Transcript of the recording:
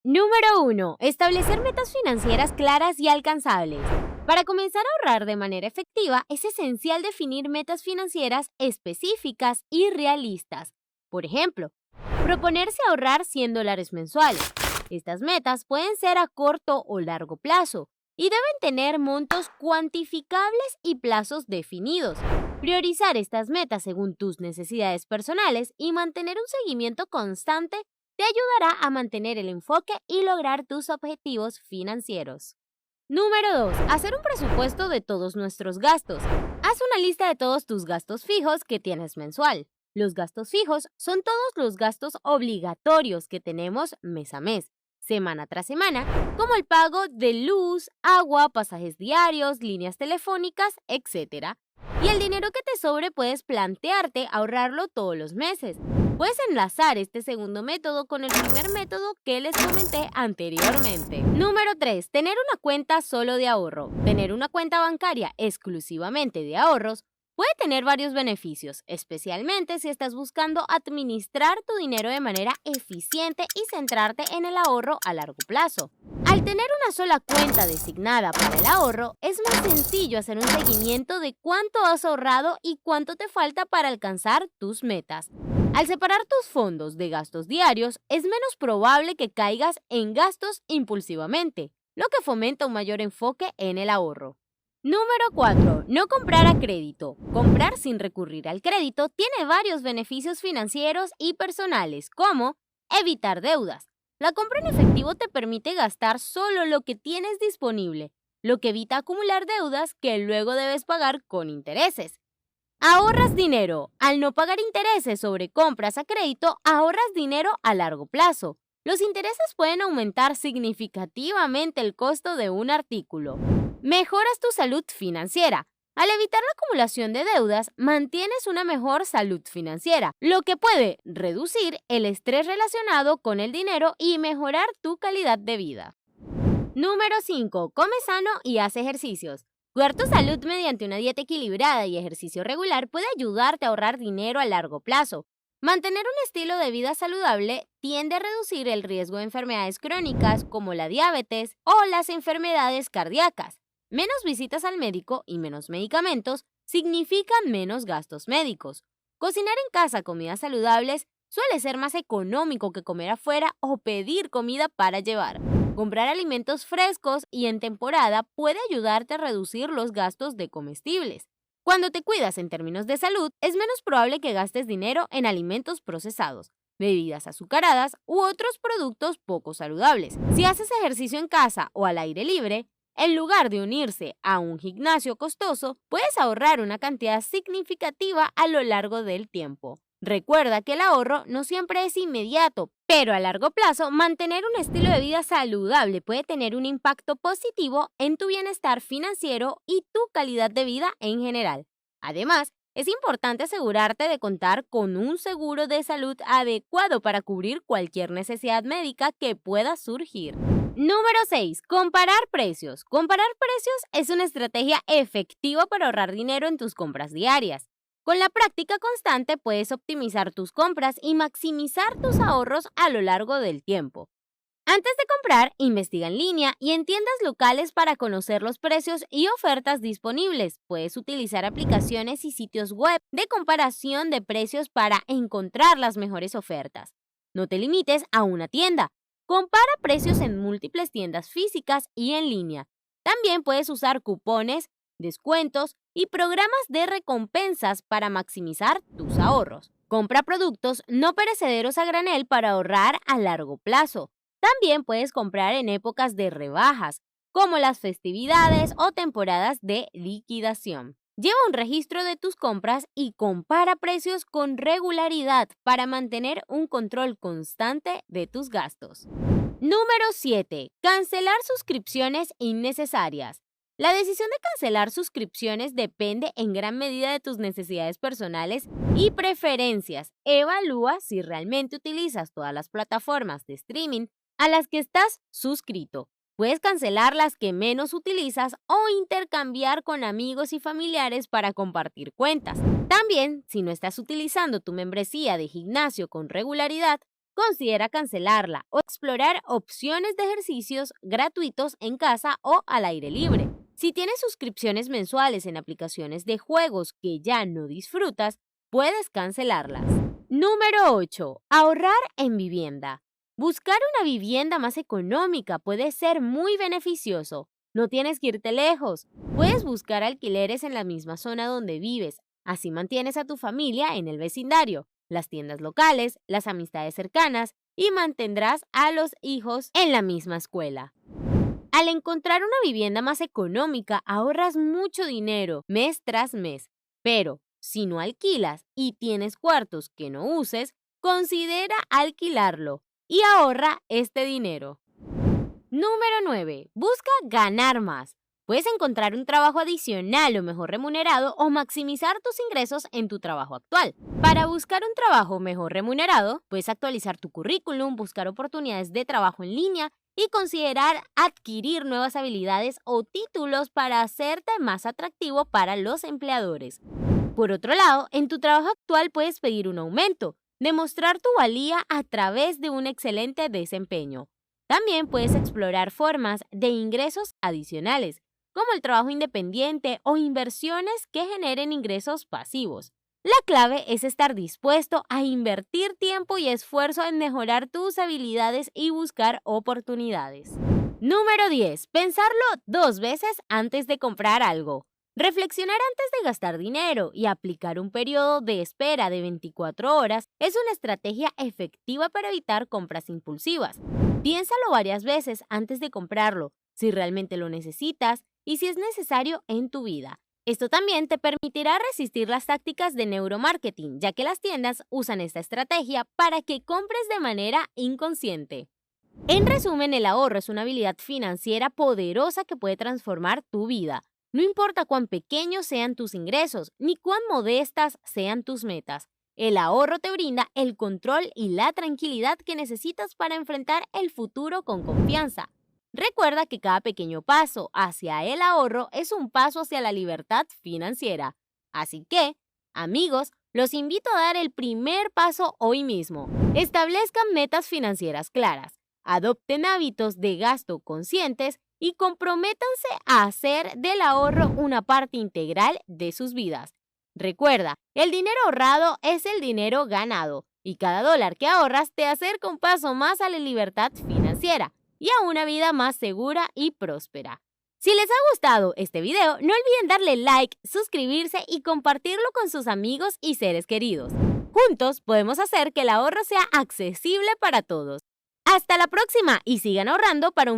Número 1. Establecer metas financieras claras y alcanzables. Para comenzar a ahorrar de manera efectiva, es esencial definir metas financieras específicas y realistas. Por ejemplo, proponerse ahorrar $100 mensuales. Estas metas pueden ser a corto o largo plazo y deben tener montos cuantificables y plazos definidos. Priorizar estas metas según tus necesidades personales y mantener un seguimiento constante te ayudará a mantener el enfoque y lograr tus objetivos financieros. Número 2. Hacer un presupuesto de todos nuestros gastos. Haz una lista de todos tus gastos fijos que tienes mensual. Los gastos fijos son todos los gastos obligatorios que tenemos mes a mes, semana tras semana, como el pago de luz, agua, pasajes diarios, líneas telefónicas, etc. Y el dinero que te sobre puedes plantearte ahorrarlo todos los meses. Puedes enlazar este segundo método con el primer método que les comenté anteriormente. Número 3. Tener una cuenta solo de ahorro. Tener una cuenta bancaria exclusivamente de ahorros puede tener varios beneficios, especialmente si estás buscando administrar tu dinero de manera eficiente y centrarte en el ahorro a largo plazo. Al tener una sola cuenta designada para el ahorro, es más sencillo hacer un seguimiento de cuánto has ahorrado y cuánto te falta para alcanzar tus metas. Al separar tus fondos de gastos diarios, es menos probable que caigas en gastos impulsivamente, lo que fomenta un mayor enfoque en el ahorro. Número 4. No comprar a crédito. Comprar sin recurrir al crédito tiene varios beneficios financieros y personales, como evitar deudas. La compra en efectivo te permite gastar solo lo que tienes disponible, lo que evita acumular deudas que luego debes pagar con intereses. Ahorras dinero. Al no pagar intereses sobre compras a crédito, ahorras dinero a largo plazo. Los intereses pueden aumentar significativamente el costo de un artículo. Mejoras tu salud financiera. Al evitar la acumulación de deudas, mantienes una mejor salud financiera, lo que puede reducir el estrés relacionado con el dinero y mejorar tu calidad de vida. Número 5. Come sano y haz ejercicios. Cuidar tu salud mediante una dieta equilibrada y ejercicio regular puede ayudarte a ahorrar dinero a largo plazo. Mantener un estilo de vida saludable tiende a reducir el riesgo de enfermedades crónicas como la diabetes o las enfermedades cardíacas. Menos visitas al médico y menos medicamentos significan menos gastos médicos. Cocinar en casa comidas saludables suele ser más económico que comer afuera o pedir comida para llevar. Comprar alimentos frescos y en temporada puede ayudarte a reducir los gastos de comestibles. Cuando te cuidas en términos de salud, es menos probable que gastes dinero en alimentos procesados, bebidas azucaradas u otros productos poco saludables. Si haces ejercicio en casa o al aire libre, en lugar de unirse a un gimnasio costoso, puedes ahorrar una cantidad significativa a lo largo del tiempo. Recuerda que el ahorro no siempre es inmediato, pero a largo plazo mantener un estilo de vida saludable puede tener un impacto positivo en tu bienestar financiero y tu calidad de vida en general. Además, es importante asegurarte de contar con un seguro de salud adecuado para cubrir cualquier necesidad médica que pueda surgir. Número 6. Comparar precios. Comparar precios es una estrategia efectiva para ahorrar dinero en tus compras diarias. Con la práctica constante puedes optimizar tus compras y maximizar tus ahorros a lo largo del tiempo. Antes de comprar, investiga en línea y en tiendas locales para conocer los precios y ofertas disponibles. Puedes utilizar aplicaciones y sitios web de comparación de precios para encontrar las mejores ofertas. No te limites a una tienda. Compara precios en múltiples tiendas físicas y en línea. También puedes usar cupones, descuentos y programas de recompensas para maximizar tus ahorros. Compra productos no perecederos a granel para ahorrar a largo plazo. También puedes comprar en épocas de rebajas, como las festividades o temporadas de liquidación. Lleva un registro de tus compras y compara precios con regularidad para mantener un control constante de tus gastos. Número 7. Cancelar suscripciones innecesarias. La decisión de cancelar suscripciones depende en gran medida de tus necesidades personales y preferencias. Evalúa si realmente utilizas todas las plataformas de streaming a las que estás suscrito. Puedes cancelar las que menos utilizas o intercambiar con amigos y familiares para compartir cuentas. También, si no estás utilizando tu membresía de gimnasio con regularidad, considera cancelarla o explorar opciones de ejercicios gratuitos en casa o al aire libre. Si tienes suscripciones mensuales en aplicaciones de juegos que ya no disfrutas, puedes cancelarlas. Número 8. Ahorrar en vivienda. Buscar una vivienda más económica puede ser muy beneficioso. No tienes que irte lejos. Puedes buscar alquileres en la misma zona donde vives. Así mantienes a tu familia en el vecindario, las tiendas locales, las amistades cercanas y mantendrás a los hijos en la misma escuela. Al encontrar una vivienda más económica, ahorras mucho dinero mes tras mes. Pero si no alquilas y tienes cuartos que no uses, considera alquilarlo y ahorra este dinero. Número 9. Busca ganar más. Puedes encontrar un trabajo adicional o mejor remunerado o maximizar tus ingresos en tu trabajo actual. Para buscar un trabajo mejor remunerado, puedes actualizar tu currículum, buscar oportunidades de trabajo en línea y considerar adquirir nuevas habilidades o títulos para hacerte más atractivo para los empleadores. Por otro lado, en tu trabajo actual puedes pedir un aumento, demostrar tu valía a través de un excelente desempeño. También puedes explorar formas de ingresos adicionales, como el trabajo independiente o inversiones que generen ingresos pasivos. La clave es estar dispuesto a invertir tiempo y esfuerzo en mejorar tus habilidades y buscar oportunidades. Número 10. Pensarlo 2 veces antes de comprar algo. Reflexionar antes de gastar dinero y aplicar un periodo de espera de 24 horas es una estrategia efectiva para evitar compras impulsivas. Piénsalo varias veces antes de comprarlo, si realmente lo necesitas y si es necesario en tu vida. Esto también te permitirá resistir las tácticas de neuromarketing, ya que las tiendas usan esta estrategia para que compres de manera inconsciente. En resumen, el ahorro es una habilidad financiera poderosa que puede transformar tu vida. No importa cuán pequeños sean tus ingresos, ni cuán modestas sean tus metas. El ahorro te brinda el control y la tranquilidad que necesitas para enfrentar el futuro con confianza. Recuerda que cada pequeño paso hacia el ahorro es un paso hacia la libertad financiera. Así que, amigos, los invito a dar el primer paso hoy mismo. Establezcan metas financieras claras, adopten hábitos de gasto conscientes y comprométanse a hacer del ahorro una parte integral de sus vidas. Recuerda, el dinero ahorrado es el dinero ganado y cada dólar que ahorras te acerca un paso más a la libertad financiera y a una vida más segura y próspera. Si les ha gustado este video, no olviden darle like, suscribirse y compartirlo con sus amigos y seres queridos. Juntos podemos hacer que el ahorro sea accesible para todos. Hasta la próxima y sigan ahorrando para un